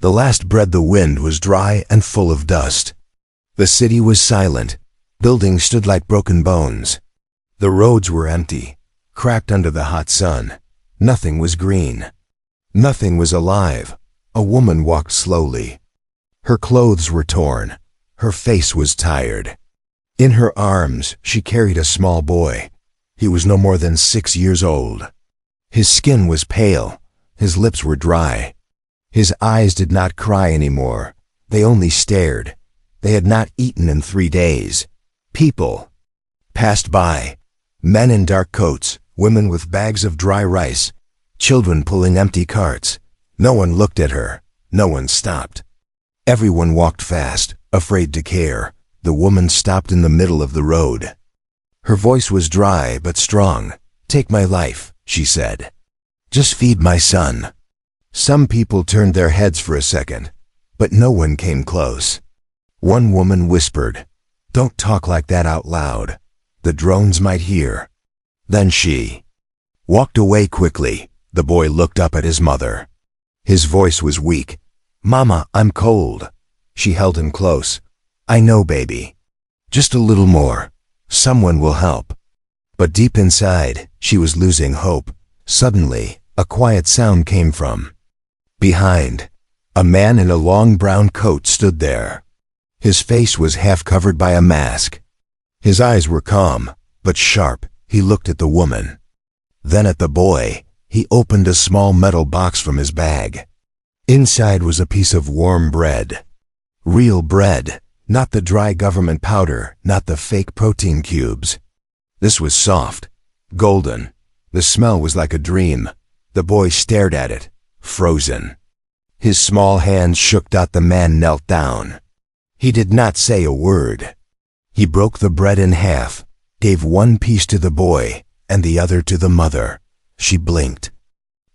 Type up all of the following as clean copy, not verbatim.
The last breath the wind was dry and full of dust. The city was silent. Buildings stood like broken bones. The roads were empty, cracked under the hot sun. Nothing was green. Nothing was alive. A woman walked slowly. Her clothes were torn. Her face was tired. In her arms, she carried a small boy. He was no more than 6 years old. His skin was pale. His lips were dry. His eyes did not cry anymore. They only stared. They had not eaten in 3 days. People passed by. Men in dark coats, women with bags of dry rice, children pulling empty carts. No one looked at her. No one stopped. Everyone walked fast, afraid to care. The woman stopped in the middle of the road. Her voice was dry but strong. "Take my life," she said. "Just feed my son." Some people turned their heads for a second, but no one came close. One woman whispered, "Don't talk like that out loud. The drones might hear." Then she walked away quickly. The boy looked up at his mother. His voice was weak. "Mama, I'm cold." She held him close. "I know, baby. Just a little more. Someone will help." But deep inside, she was losing hope. Suddenly, a quiet sound came from behind. A man in a long brown coat stood there. His face was half covered by a mask. His eyes were calm, but sharp. He looked at the woman. Then at the boy. He opened a small metal box from his bag. Inside was a piece of warm bread. Real bread, not the dry government powder, not the fake protein cubes. This was soft, golden. The smell was like a dream. The boy stared at it, frozen. His small hands shook. The man knelt down. He did not say a word. He broke the bread in half, gave one piece to the boy, and the other to the mother. She blinked.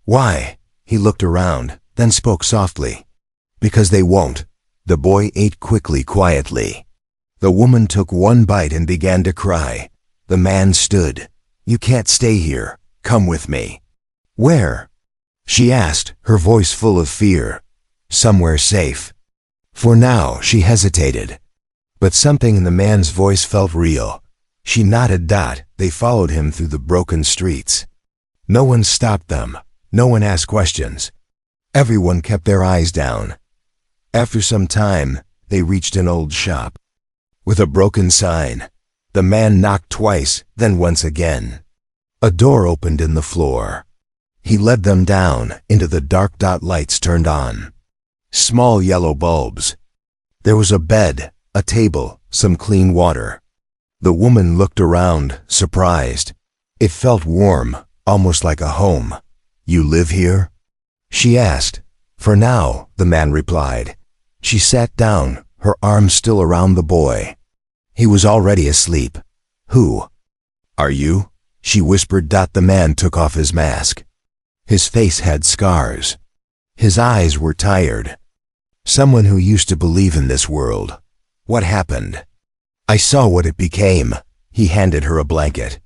"Why?" He looked around, then spoke softly. "Because they won't." The boy ate quickly, quietly. The woman took one bite and began to cry. The man stood. "You can't stay here. Come with me." "Where?" she asked, her voice full of fear. "Somewhere safe." For now, she hesitated. But something in the man's voice felt real. She nodded. They followed him through the broken streets. No one stopped them. No one asked questions. Everyone kept their eyes down. After some time, they reached an old shop with a broken sign. The man knocked twice, then once again. A door opened in the floor. He led them down into the dark. Lights turned on. Small yellow bulbs. There was a bed, a table, some clean water. The woman looked around, surprised. It felt warm, almost like a home. "You live here?" she asked. "For now," the man replied. She sat down, her arms still around the boy. He was already asleep. "Who are you?" she whispered. The man took off his mask. His face had scars. His eyes were tired. "Someone who used to believe in this world." "What happened?" "I saw what it became." He handed her a blanket.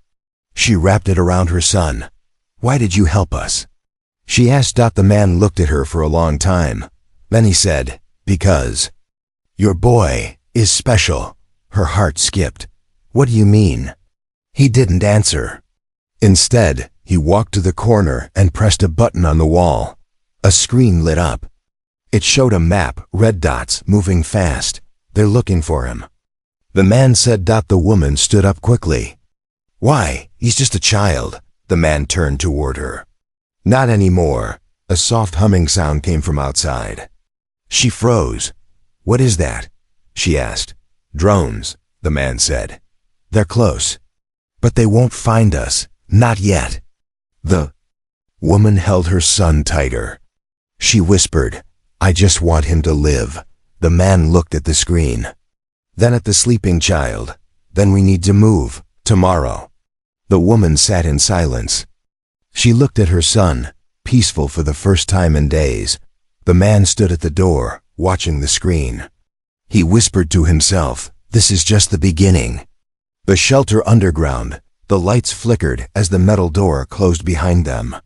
She wrapped it around her son. "Why did you help us?" she asked. The man looked at her for a long time. Then he said, "Because your boy is special." Her heart skipped. "What do you mean?" He didn't answer. Instead, he walked to the corner and pressed a button on the wall. A screen lit up. It showed a map, red dots, moving fast. "They're looking for him," the man said. The woman stood up quickly. "Why? He's just a child." The man turned toward her. "Not anymore." A soft humming sound came from outside. She froze. "What is that?" she asked. "Drones," the man said. "They're close. But they won't find us. Not yet." The woman held her son tighter. She whispered, "I just want him to live." The man looked at the screen. Then at the sleeping child. "Then we need to move. Tomorrow." The woman sat in silence. She looked at her son, peaceful for the first time in days. The man stood at the door, watching the screen. He whispered to himself, "This is just the beginning." The shelter underground. The lights flickered as the metal door closed behind them.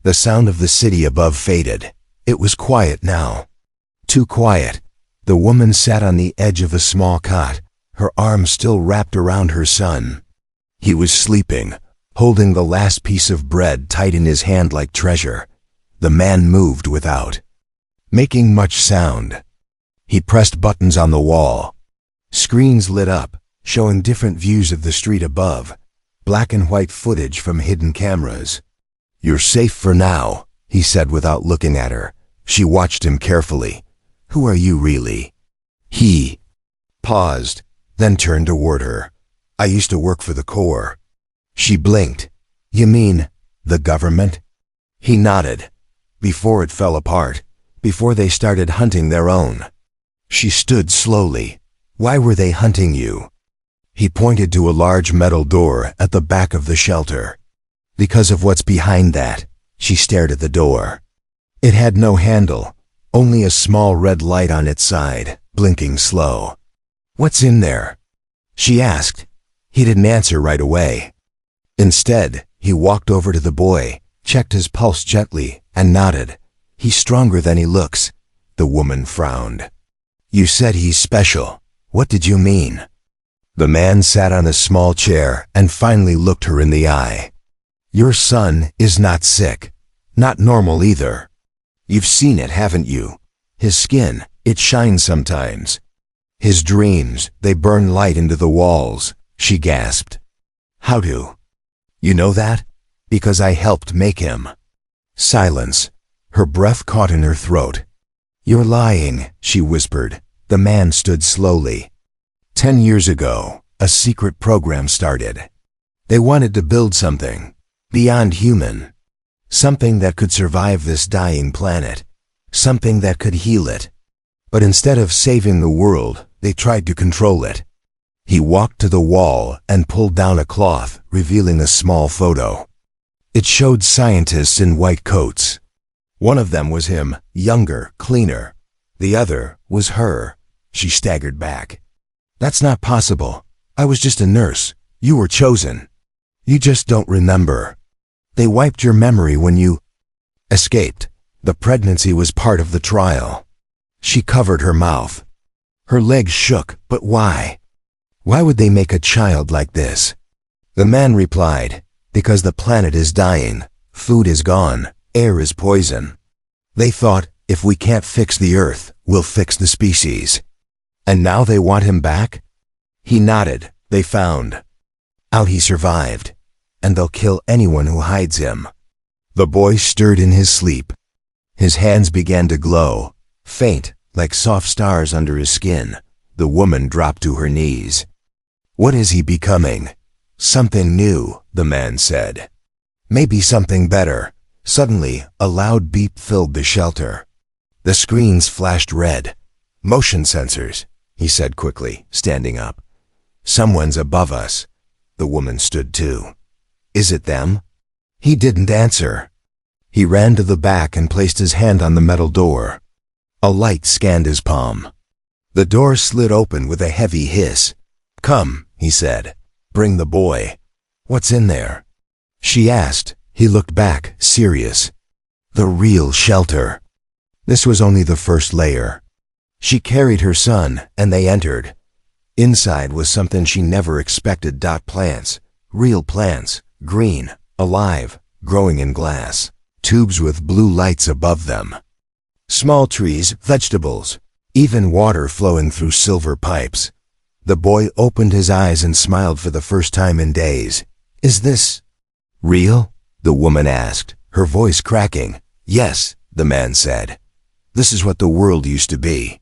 The sound of the city above faded. It was quiet now. Too quiet. The woman sat on the edge of a small cot, her arms still wrapped around her son. He was sleeping, holding the last piece of bread tight in his hand like treasure. The man moved without making much sound. He pressed buttons on the wall. Screens lit up, showing different views of the street above, black and white footage from hidden cameras. "You're safe for now," he said without looking at her. She watched him carefully. "Who are you really?" He paused, then turned toward her. "I used to work for the Corps." She blinked. "You mean the government?" He nodded. "Before it fell apart, before they started hunting their own." She stood slowly. "Why were they hunting you?" He pointed to a large metal door at the back of the shelter. "Because of what's behind that." She stared at the door. It had no handle, only a small red light on its side, blinking slow. "What's in there?" she asked. He didn't answer right away. Instead, he walked over to the boy, checked his pulse gently, and nodded. "He's stronger than he looks." The woman frowned. "You said he's special. What did you mean?" The man sat on a small chair and finally looked her in the eye. "Your son is not sick. Not normal either. You've seen it, haven't you? His skin, it shines sometimes. His dreams, they burn light into the walls." She gasped. "How do you know that?" "Because I helped make him." Silence. Her breath caught in her throat. "You're lying," she whispered. The man stood slowly. 10 years ago, a secret program started. They wanted to build something beyond human. Something that could survive this dying planet. Something that could heal it. But instead of saving the world, they tried to control it. He walked to the wall and pulled down a cloth, revealing a small photo. It showed scientists in white coats. One of them was him, younger, cleaner. The other was her. She staggered back. "That's not possible. I was just a nurse. You were chosen. You just don't remember. They wiped your memory when you escaped. The pregnancy was part of the trial." She covered her mouth. Her legs shook. "But why? Why would they make a child like this?" The man replied, "Because the planet is dying. Food is gone. Air is poison. They thought, if we can't fix the Earth, we'll fix the species. And now they want him back?" He nodded. "They found out he survived, and they'll kill anyone who hides him." The boy stirred in his sleep. His hands began to glow, faint, like soft stars under his skin. The woman dropped to her knees. "What is he becoming?" "Something new," the man said. "Maybe something better." Suddenly, a loud beep filled the shelter. The screens flashed red. "Motion sensors," he said quickly, standing up. "Someone's above us." The woman stood too. "Is it them?" He didn't answer. He ran to the back and placed his hand on the metal door. A light scanned his palm. The door slid open with a heavy hiss. "Come," he said. "Bring the boy." "What's in there?" she asked. He looked back, serious. The real shelter. This was only the first layer. She carried her son, and they entered. Inside was something she never expected. Plants. Real plants. Green. Alive. Growing in glass. Tubes with blue lights above them. Small trees, vegetables. Even water flowing through silver pipes. The boy opened his eyes and smiled for the first time in days. "Is this real?" the woman asked, her voice cracking. "Yes," the man said. "This is what the world used to be.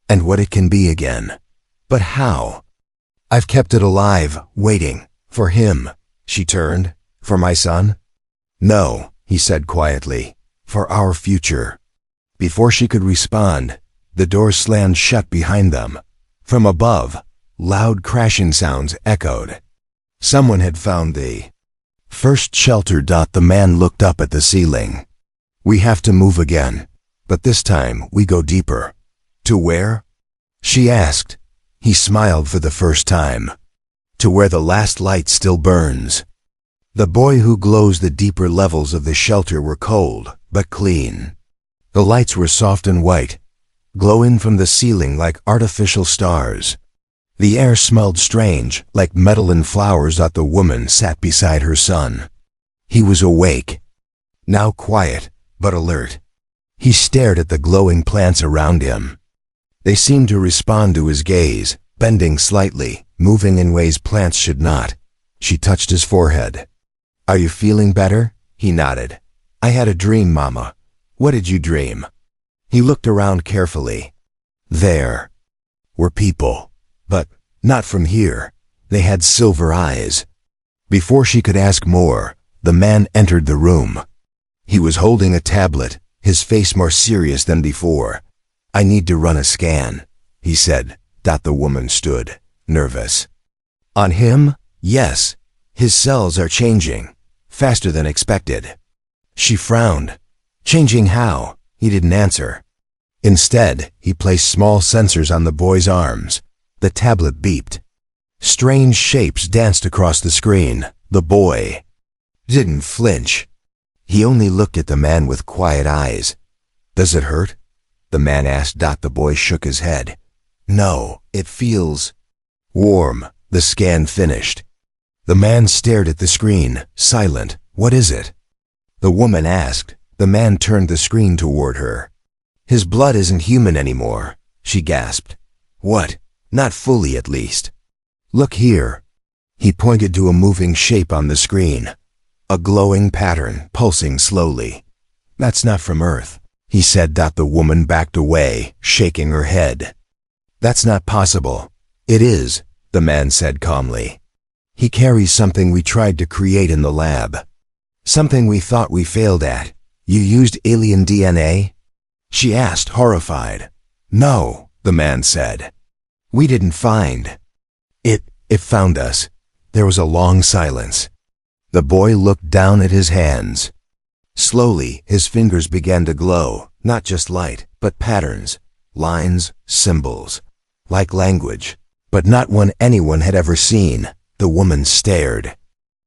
And what it can be again." "But how?" "I've kept it alive, waiting. For him." She turned. "For my son?" "No," he said quietly. "For our future." Before she could respond, the door slammed shut behind them. From above, loud crashing sounds echoed. Someone had found the first shelter. The man looked up at the ceiling. "We have to move again, but this time we go deeper." "To where?" she asked. He smiled for the first time. "To where the last light still burns." The boy who glows the deeper levels of the shelter were cold, but clean. The lights were soft and white. glowing from the ceiling like artificial stars. The air smelled strange, like metal and flowers. The woman sat beside her son. He was awake, now quiet, but alert. He stared at the glowing plants around him. They seemed to respond to his gaze, bending slightly, moving in ways plants should not. She touched his forehead. "Are you feeling better?" He nodded. "I had a dream, Mama." "What did you dream?" He looked around carefully. There were people, but not from here. They had silver eyes. Before she could ask more, the man entered the room. He was holding a tablet, his face more serious than before. "I need to run a scan," he said. The woman stood, nervous. "On him?" "Yes. His cells are changing, faster than expected." She frowned. "Changing how?" He didn't answer. Instead, he placed small sensors on the boy's arms. The tablet beeped. Strange shapes danced across the screen. The boy didn't flinch. He only looked at the man with quiet eyes. "Does it hurt?" the man asked. The boy shook his head. "No, it feels warm." The scan finished. The man stared at the screen, silent. "What is it?" the woman asked. The man turned the screen toward her. "His blood isn't human anymore," she gasped. "What?" "Not fully, at least. Look here." He pointed to a moving shape on the screen. A glowing pattern, pulsing slowly. "That's not from Earth," he said. The woman backed away, shaking her head. "That's not possible." "It is," the man said calmly. "He carries something we tried to create in the lab. Something we thought we failed at." "You used alien DNA?" she asked, horrified. "No," the man said. "We didn't find it. It found us." There was a long silence. The boy looked down at his hands. Slowly, his fingers began to glow, not just light, but patterns, lines, symbols, like language, but not one anyone had ever seen. The woman stared.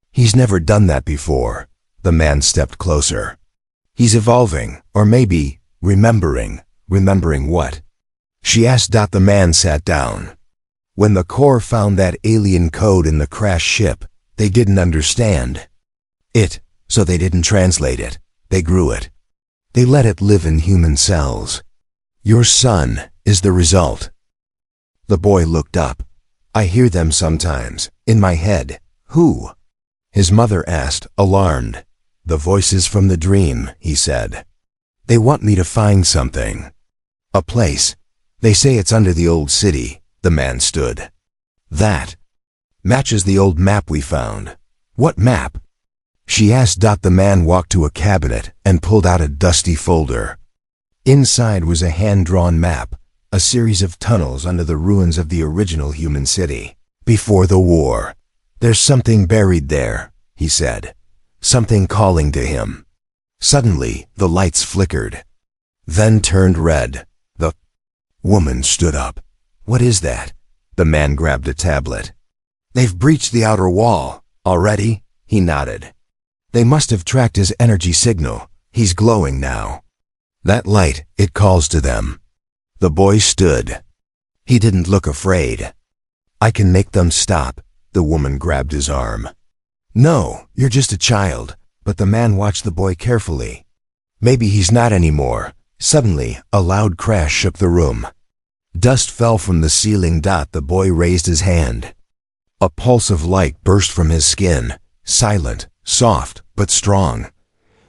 "He's never done that before." The man stepped closer. "He's evolving, or maybe remembering." "Remembering what?" she asked. The man sat down. "When the Corps found that alien code in the crashed ship, they didn't understand it, so they didn't translate it. They grew it. They let it live in human cells. Your son is the result." The boy looked up. "I hear them sometimes, in my head." "Who?" his mother asked, alarmed. "The voices from the dream," he said. "They want me to find something. A place. They say it's under the old city." The man stood. "That matches the old map we found." "What map?" she asked. The man walked to a cabinet and pulled out a dusty folder. Inside was a hand-drawn map, a series of tunnels under the ruins of the original human city. "Before the war. There's something buried there," he said. "Something calling to him." Suddenly, the lights flickered, then turned red. The woman stood up. "What is that?" The man grabbed a tablet. "They've breached the outer wall." "Already?" He nodded. "They must have tracked his energy signal. He's glowing now. That light, it calls to them." The boy stood. He didn't look afraid. "I can make them stop." The woman grabbed his arm. "No, you're just a child." But the man watched the boy carefully. "Maybe he's not anymore." Suddenly, a loud crash shook the room. Dust fell from the ceiling. The boy raised his hand. A pulse of light burst from his skin, silent, soft, but strong.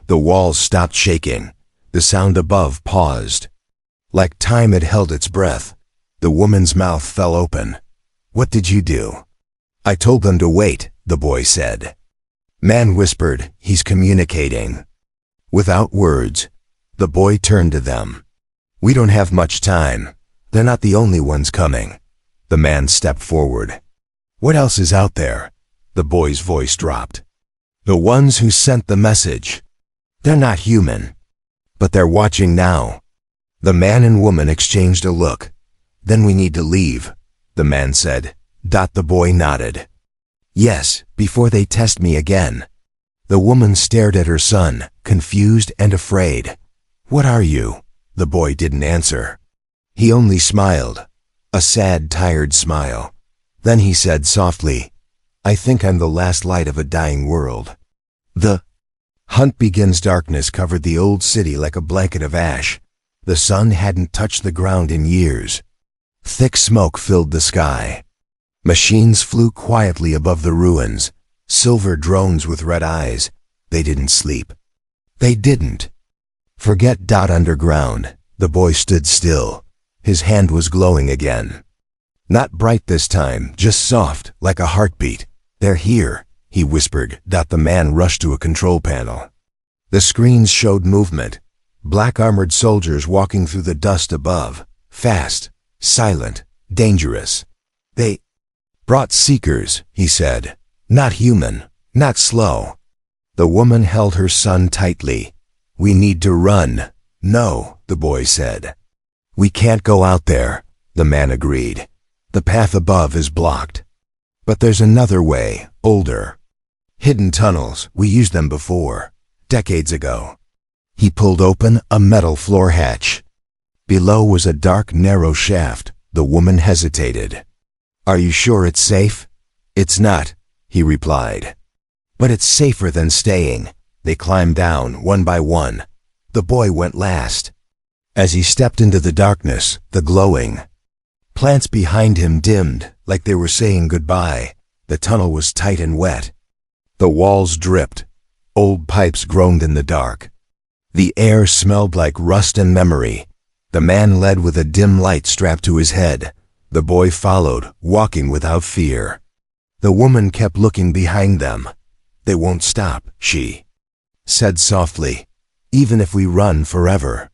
The walls stopped shaking. The sound above paused. Like time had held its breath. The woman's mouth fell open. "What did you do?" "I told them to wait," the boy said. Man whispered, "He's communicating." Without words, the boy turned to them. "We don't have much time. They're not the only ones coming." The man stepped forward. "What else is out there?" The boy's voice dropped. "The ones who sent the message. They're not human, but they're watching now." The man and woman exchanged a look. "Then we need to leave," the man said. The boy nodded. "Yes, before they test me again." The woman stared at her son, confused and afraid. "What are you?" The boy didn't answer. He only smiled, a sad, tired smile. Then he said softly, "I think I'm the last light of a dying world." The hunt begins. Darkness covered the old city like a blanket of ash. The sun hadn't touched the ground in years. Thick smoke filled the sky. Machines flew quietly above the ruins, silver drones with red eyes. They didn't sleep. They didn't. Forget underground. The boy stood still. His hand was glowing again. Not bright this time, just soft, like a heartbeat. "They're here," he whispered. The man rushed to a control panel. The screens showed movement. Black-armored soldiers walking through the dust above. Fast, silent, dangerous. "They brought seekers," he said. "Not human, not slow." The woman held her son tightly. "We need to run." "No," the boy said. "We can't go out there," the man agreed. "The path above is blocked. But there's another way, older. Hidden tunnels, we used them before, decades ago." He pulled open a metal floor hatch. Below was a dark, narrow shaft. The woman hesitated. "Are you sure it's safe?" "It's not," he replied. "But it's safer than staying." They climbed down, one by one. The boy went last. As he stepped into the darkness, the glowing plants behind him dimmed, like they were saying goodbye. The tunnel was tight and wet. The walls dripped. Old pipes groaned in the dark. The air smelled like rust and memory. The man led with a dim light strapped to his head. The boy followed, walking without fear. The woman kept looking behind them. "They won't stop," she said softly, "even if we run forever."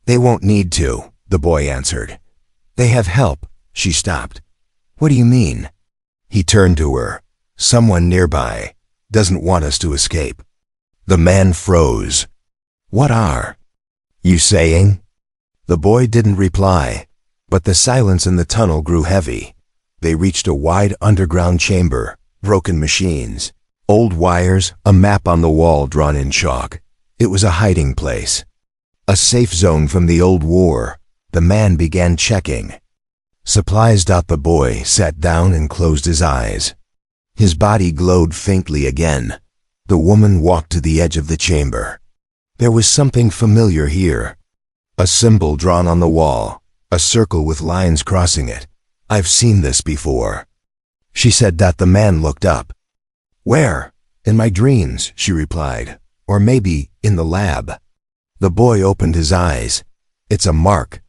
"They won't need to," the boy answered. "They have help." She stopped. "What do you mean?" He turned to her. "Someone nearby doesn't want us to escape." The man froze. "What are you saying?" The boy didn't reply, but the silence in the tunnel grew heavy. They reached a wide underground chamber, broken machines, old wires, a map on the wall drawn in chalk. It was a hiding place, a safe zone from the old war. The man began checking supplies. The boy sat down and closed his eyes. His body glowed faintly again. The woman walked to the edge of the chamber. There was something familiar here. A symbol drawn on the wall, a circle with lines crossing it. "I've seen this before," she said. The man looked up. "Where?" "In my dreams," she replied. "Or maybe in the lab." The boy opened his eyes. "It's a mark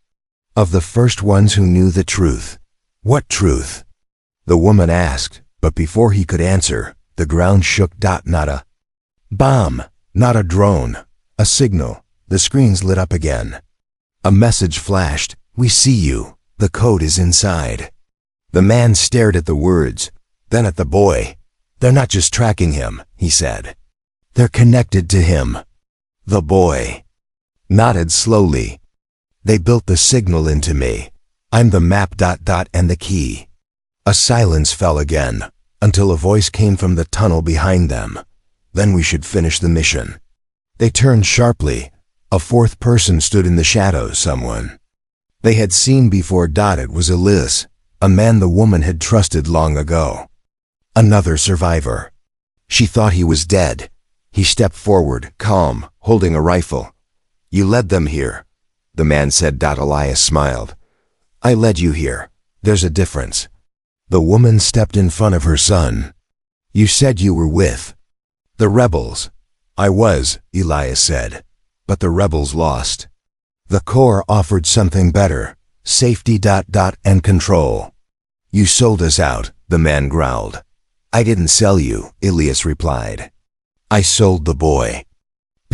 of the first ones who knew the truth." "What truth?" the woman asked, but before he could answer, the ground shook. Not a bomb, not a drone, a signal. The screens lit up again. A message flashed. "We see you. The code is inside." The man stared at the words, then at the boy. "They're not just tracking him," he said. "They're connected to him." The boy nodded slowly. "They built the signal into me. I'm the map. And the key." A silence fell again, until a voice came from the tunnel behind them. "Then we should finish the mission." They turned sharply. A fourth person stood in the shadows, someone they had seen before. It was Elias, a man the woman had trusted long ago. Another survivor. She thought he was dead. He stepped forward, calm, holding a rifle. "You led them here," the man said. Elias smiled. "I led you here. There's a difference." The woman stepped in front of her son. "You said you were with the rebels." "I was," Elias said. "But the rebels lost. The Corps offered something better, safety. And control." "You sold us out," the man growled. "I didn't sell you," Elias replied. "I sold the boy."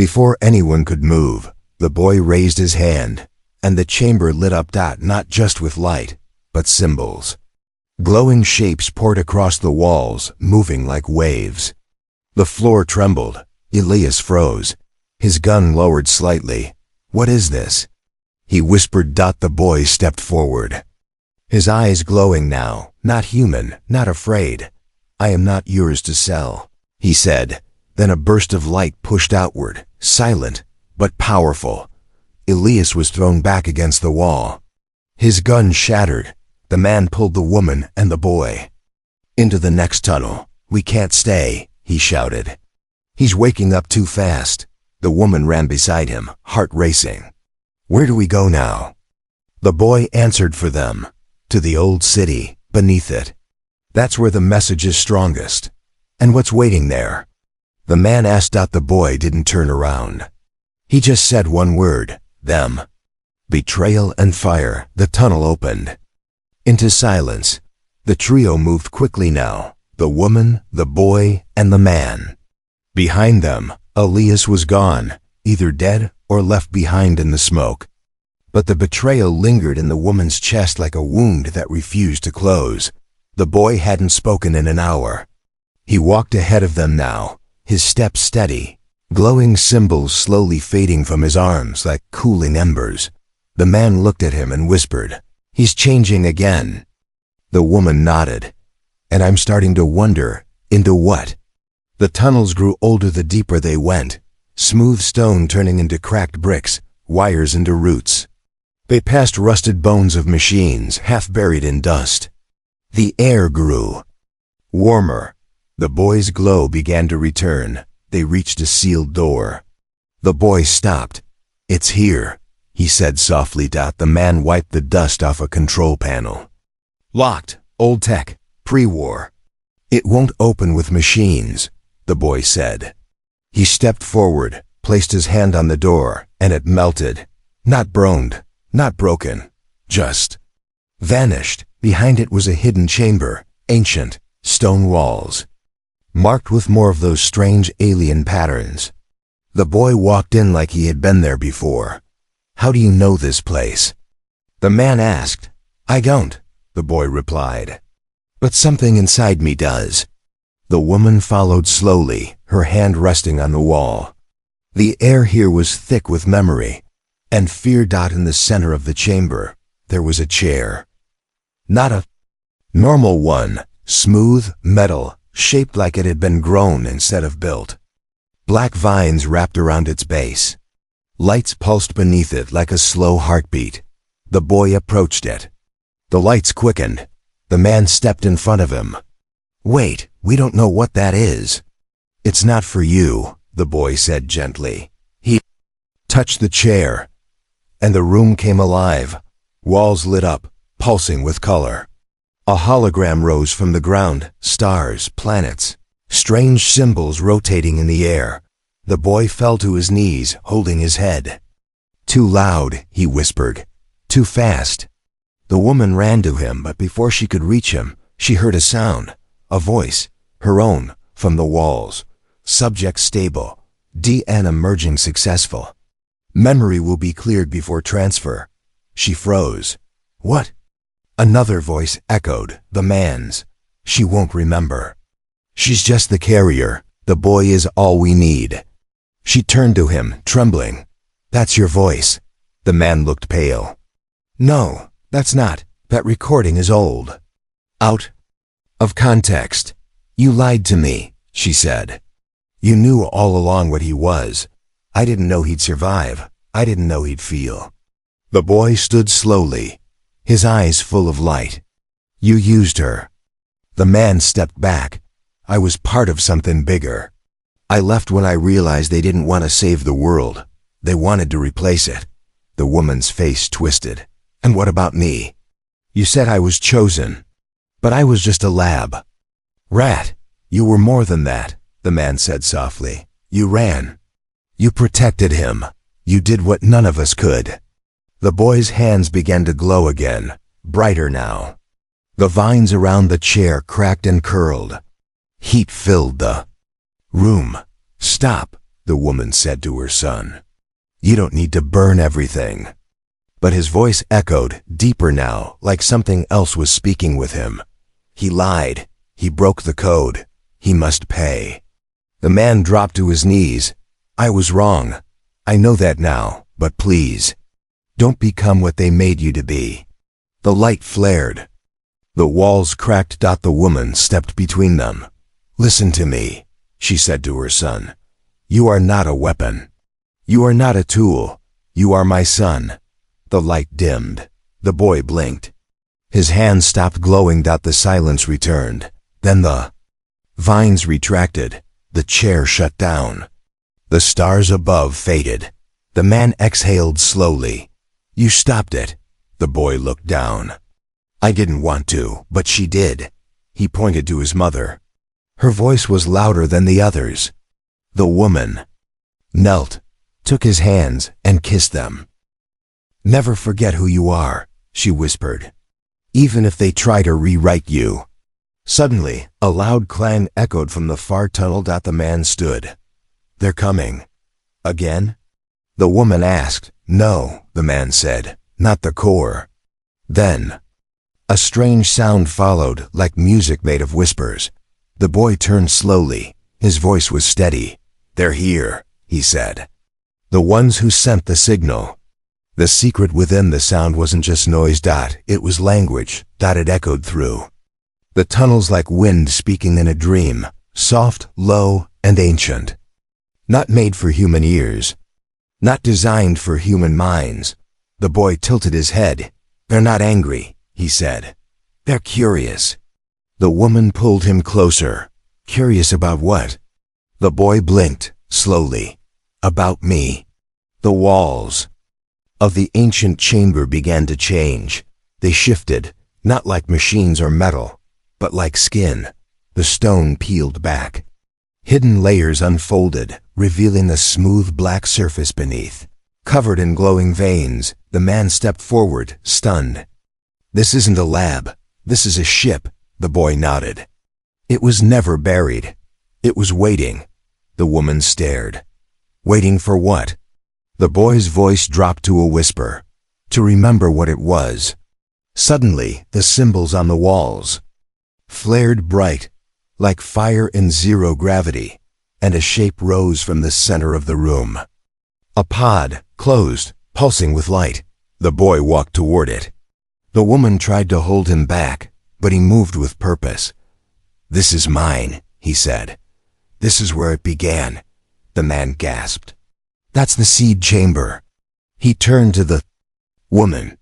Before anyone could move, the boy raised his hand, and the chamber lit up. Not just with light, but symbols. Glowing shapes poured across the walls, moving like waves. The floor trembled. Elias froze. His gun lowered slightly. "What is this?" he whispered. The boy stepped forward, his eyes glowing now, not human, not afraid. "I am not yours to sell," he said. Then a burst of light pushed outward, silent, but powerful. Elias was thrown back against the wall. His gun shattered. The man pulled the woman and the boy into the next tunnel. "We can't stay," he shouted. "He's waking up too fast." The woman ran beside him, heart racing. "Where do we go now?" The boy answered for them. "To the old city, beneath it. That's where the message is strongest." "And what's waiting there?" The man asked. The boy didn't turn around. He just said one word: them. Betrayal and fire. The tunnel opened into silence. The trio moved quickly now, the woman, the boy, and the man. Behind them, Elias was gone, either dead or left behind in the smoke. But the betrayal lingered in the woman's chest like a wound that refused to close. The boy hadn't spoken in an hour. He walked ahead of them now, his step steady, glowing symbols slowly fading from his arms like cooling embers. The man looked at him and whispered, "He's changing again." The woman nodded. "And I'm starting to wonder, into what?" The tunnels grew older the deeper they went, smooth stone turning into cracked bricks, wires into roots. They passed rusted bones of machines, half buried in dust. The air grew warmer. The boy's glow began to return. They reached a sealed door. The boy stopped. "It's here," he said softly. The man wiped the dust off a control panel. "Locked, old tech, pre-war." "It won't open with machines," the boy said. He stepped forward, placed his hand on the door, and it melted. Not broned, not broken, just vanished. Behind it was a hidden chamber, ancient, stone walls, marked with more of those strange alien patterns. The boy walked in like he had been there before. "How do you know this place?" the man asked. "I don't," the boy replied. "But something inside me does." The woman followed slowly, her hand resting on the wall. The air here was thick with memory and fear. In the center of the chamber, there was a chair. Not a normal one, smooth, metal, shaped like it had been grown instead of built. Black vines wrapped around its base. Lights pulsed beneath it like a slow heartbeat. The boy approached it. The lights quickened. The man stepped in front of him. "Wait, we don't know what that is." "It's not for you," the boy said gently. He touched the chair, and the room came alive. Walls lit up, pulsing with color. A hologram rose from the ground, stars, planets, strange symbols rotating in the air. The boy fell to his knees, holding his head. "Too loud," he whispered. "Too fast." The woman ran to him, but before she could reach him, she heard a sound, a voice, her own, from the walls. "Subject stable. DN emerging successful. Memory will be cleared before transfer." She froze. "What?" Another voice echoed, the man's. "She won't remember. She's just the carrier. The boy is all we need." She turned to him, trembling. "That's your voice." The man looked pale. "No, that's not. That recording is old. Out of context. You lied to me," she said. "You knew all along what he was. I didn't know he'd survive. I didn't know he'd feel." The boy stood slowly, his eyes full of light. "You used her." The man stepped back. "I was part of something bigger. I left when I realized they didn't want to save the world. They wanted to replace it." The woman's face twisted. "And what about me? You said I was chosen. But I was just a lab rat." "You were more than that," the man said softly. "You ran. You protected him. You did what none of us could." The boy's hands began to glow again, brighter now. The vines around the chair cracked and curled. Heat filled the room. "Stop," the woman said to her son. "You don't need to burn everything." But his voice echoed, deeper now, like something else was speaking with him. "He lied. He broke the code. He must pay." The man dropped to his knees. "I was wrong. I know that now, but please, don't become what they made you to be." The light flared. The walls cracked. The woman stepped between them. "Listen to me," she said to her son. "You are not a weapon. You are not a tool. You are my son." The light dimmed. The boy blinked. His hands stopped glowing. The silence returned. Then the vines retracted. The chair shut down. The stars above faded. The man exhaled slowly. You stopped it. The boy looked down. I didn't want to, but she did. He pointed to his mother. Her voice was louder than the others. The woman knelt, took his hands, and kissed them. Never forget who you are, she whispered, even if they try to rewrite you. Suddenly, a loud clang echoed from the far tunnel. The man stood. They're coming. Again? The woman asked. No, the man said, not the core. Then, a strange sound followed, like music made of whispers. The boy turned slowly. His voice was steady. They're here, he said. The ones who sent the signal. The secret within the sound wasn't just noise. It was language. It echoed through the tunnels like wind speaking in a dream, soft, low, and ancient. Not made for human ears. Not designed for human minds. The boy tilted his head. They're not angry, he said. They're curious. The woman pulled him closer. Curious about what? The boy blinked, slowly. About me. The walls of the ancient chamber began to change. They shifted, not like machines or metal, but like skin. The stone peeled back. Hidden layers unfolded, revealing the smooth black surface beneath. Covered in glowing veins, the man stepped forward, stunned. This isn't a lab. This is a ship, the boy nodded. It was never buried. It was waiting. The woman stared. Waiting for what? The boy's voice dropped to a whisper. To remember what it was. Suddenly, the symbols on the walls flared bright, like fire in zero gravity, and a shape rose from the center of the room. A pod, closed, pulsing with light. The boy walked toward it. The woman tried to hold him back, but he moved with purpose. This is mine, he said. This is where it began. The man gasped. That's the seed chamber. He turned to the woman.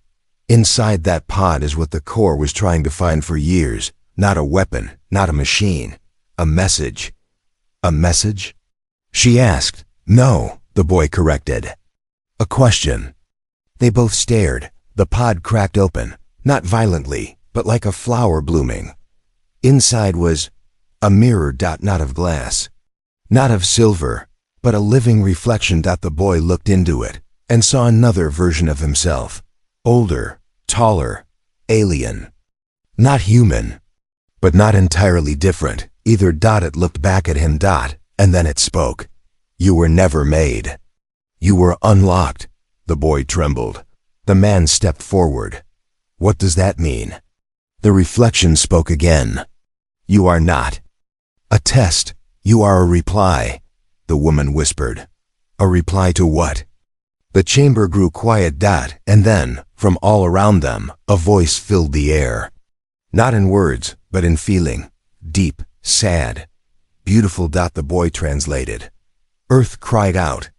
Inside that pod is what the core was trying to find for years. Not a weapon, not a machine. A message. A message? She asked. No, the boy corrected. A question. They both stared. The pod cracked open, not violently, but like a flower blooming. Inside was a mirror. Not of glass, not of silver, but a living reflection. The boy looked into it and saw another version of himself. Older, taller, alien. Not human, but not entirely different either. It looked back at him. And then it spoke. You were never made. You were unlocked. The boy trembled. The man stepped forward. What does that mean? The reflection spoke again. You are not a test. You are a reply, the woman whispered. A reply to what? The chamber grew quiet. And then, from all around them, a voice filled the air. Not in words, but in feeling. Deep, sad, beautiful. The boy translated. Earth cried out.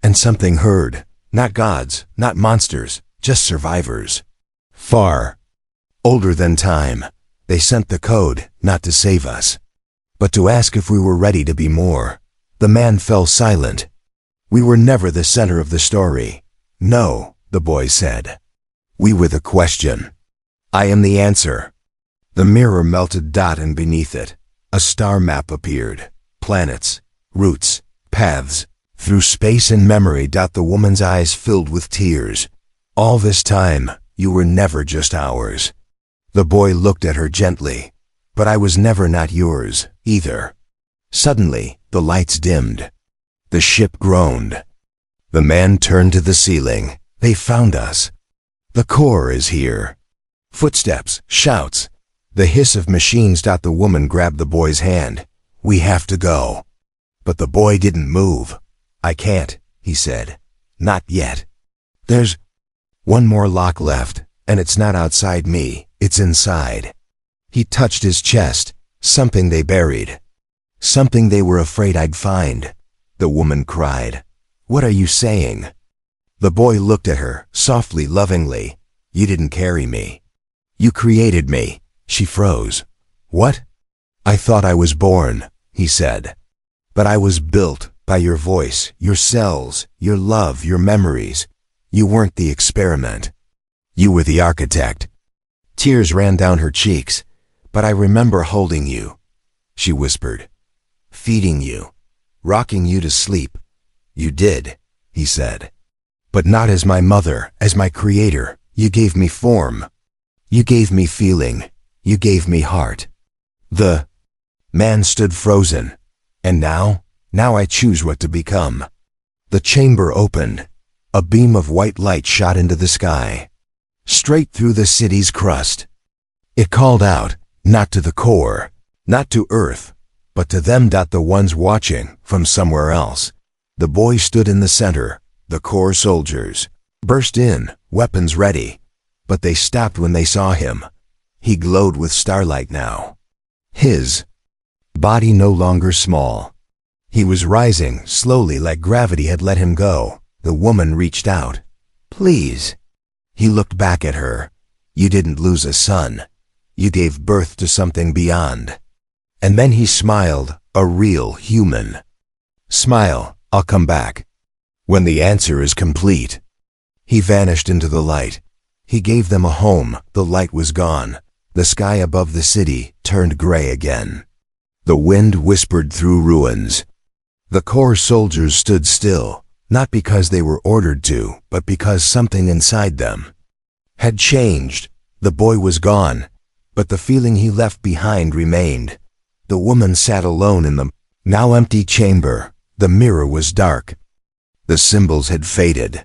And something heard. Not gods, not monsters, just survivors. Far, older than time. They sent the code, not to save us, but to ask if we were ready to be more. The man fell silent. We were never the center of the story. No, the boy said. We were the question. I am the answer. The mirror melted. And beneath it, a star map appeared. Planets, routes, paths, through space and memory. The woman's eyes filled with tears. All this time, you were never just ours. The boy looked at her gently. But I was never not yours, either. Suddenly, the lights dimmed. The ship groaned. The man turned to the ceiling. They found us. The core is here. Footsteps, shouts, the hiss of machines. The woman grabbed the boy's hand. We have to go. But the boy didn't move. I can't, he said. Not yet. There's one more lock left, and it's not outside me, it's inside. He touched his chest. Something they buried. Something they were afraid I'd find. The woman cried. What are you saying? The boy looked at her, softly, lovingly. You didn't carry me. You created me. She froze. What? I thought I was born, he said. But I was built by your voice, your cells, your love, your memories. You weren't the experiment. You were the architect. Tears ran down her cheeks. But I remember holding you, she whispered. Feeding you, rocking you to sleep. You did, he said. But not as my mother, as my creator. You gave me form. You gave me feeling. You gave me heart. The man stood frozen. And now I choose what to become. The chamber opened. A beam of white light shot into the sky, straight through the city's crust. It called out, not to the core, not to Earth, but to them. The ones watching from somewhere else. The boy stood in the center. The core soldiers burst in, weapons ready. But they stopped when they saw him. He glowed with starlight now. His body no longer small. He was rising slowly like gravity had let him go. The woman reached out. Please. He looked back at her. You didn't lose a son. You gave birth to something beyond. And then he smiled, a real human. Smile, I'll come back. When the answer is complete. He vanished into the light. He gave them a home. The light was gone. The sky above the city turned gray again. The wind whispered through ruins. The core soldiers stood still, not because they were ordered to, but because something inside them had changed. The boy was gone, but the feeling he left behind remained. The woman sat alone in the now empty chamber. The mirror was dark. The symbols had faded.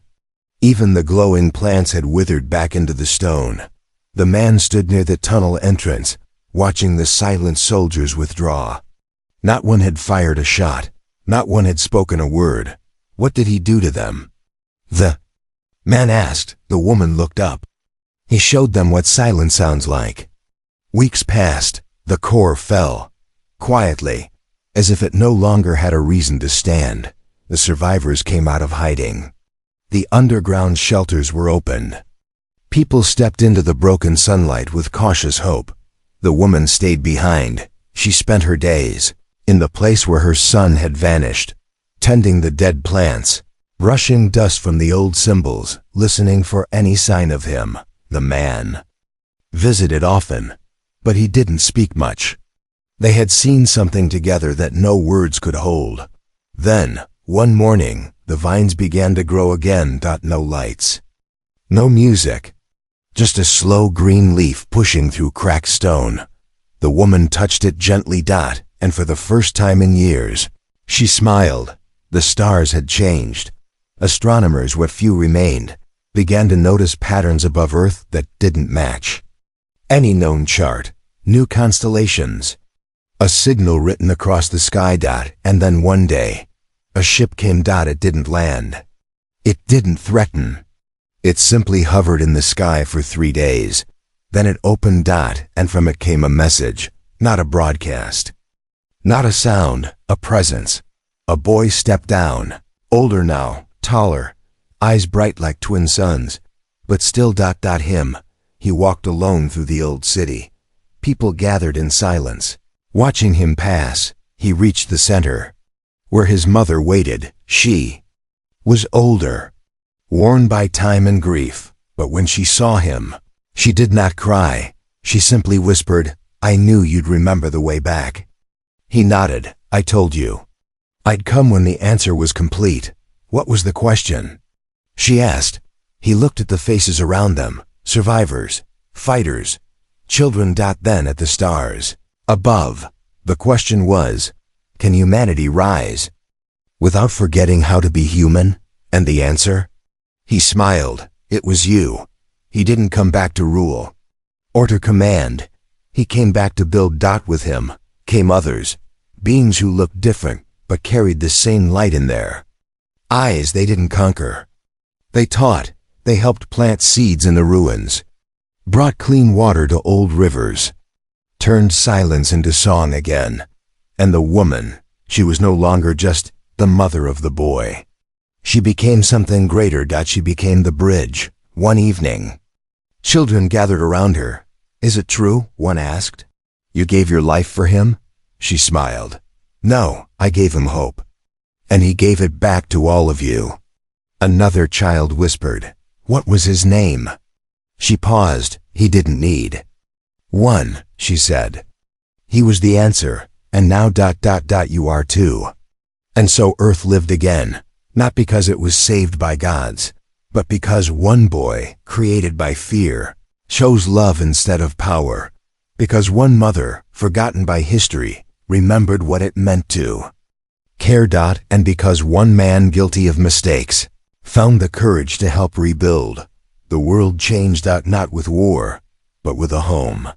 Even the glowing plants had withered back into the stone. The man stood near the tunnel entrance, watching the silent soldiers withdraw. Not one had fired a shot. Not one had spoken a word. What did he do to them? The man asked. The woman looked up. He showed them what silence sounds like. Weeks passed. The core fell. Quietly, as if it no longer had a reason to stand. The survivors came out of hiding. The underground shelters were opened. People stepped into the broken sunlight with cautious hope. The woman stayed behind. She spent her days in the place where her son had vanished, tending the dead plants, brushing dust from the old symbols, listening for any sign of him. The man visited often, but he didn't speak much. They had seen something together that no words could hold. Then, one morning, the vines began to grow again. No lights. No music. Just a slow green leaf pushing through cracked stone. The woman touched it gently. And for the first time in years, she smiled. The stars had changed. Astronomers, what few remained, began to notice patterns above Earth that didn't match any known chart. New constellations. A signal written across the sky. And then one day, a ship came. It didn't land. It didn't threaten. It simply hovered in the sky for 3 days. Then it opened. And from it came a message, not a broadcast. Not a sound, a presence. A boy stepped down, older now, taller, eyes bright like twin suns, but still. Him. He walked alone through the old city. People gathered in silence, watching him pass. He reached the center, where his mother waited. She was older, worn by time and grief, but when she saw him, she did not cry. She simply whispered, I knew you'd remember the way back. He nodded. I told you. I'd come when the answer was complete. What was the question? She asked. He looked at the faces around them. Survivors, fighters, children. Then at the stars above. The question was, can humanity rise without forgetting how to be human? And the answer? He smiled. It was you. He didn't come back to rule or to command. He came back to build. With him came others, beings who looked different but carried the same light in their eyes. They didn't conquer. They taught. They helped plant seeds in the ruins, brought clean water to old rivers, turned silence into song again. And the woman, she was no longer just the mother of the boy. She became something greater. She became the bridge. One evening, Children gathered around her. Is it true? One asked. You gave your life for him? She smiled. No, I gave him hope. And he gave it back to all of you. Another child whispered. What was his name? She paused. He didn't need one, she said. He was the answer, and now ... you are too. And so Earth lived again, not because it was saved by gods, but because one boy, created by fear, chose love instead of power, because one mother, forgotten by history, remembered what it meant to care. And because one man guilty of mistakes found the courage to help rebuild, the world changed. Not with war, but with a home.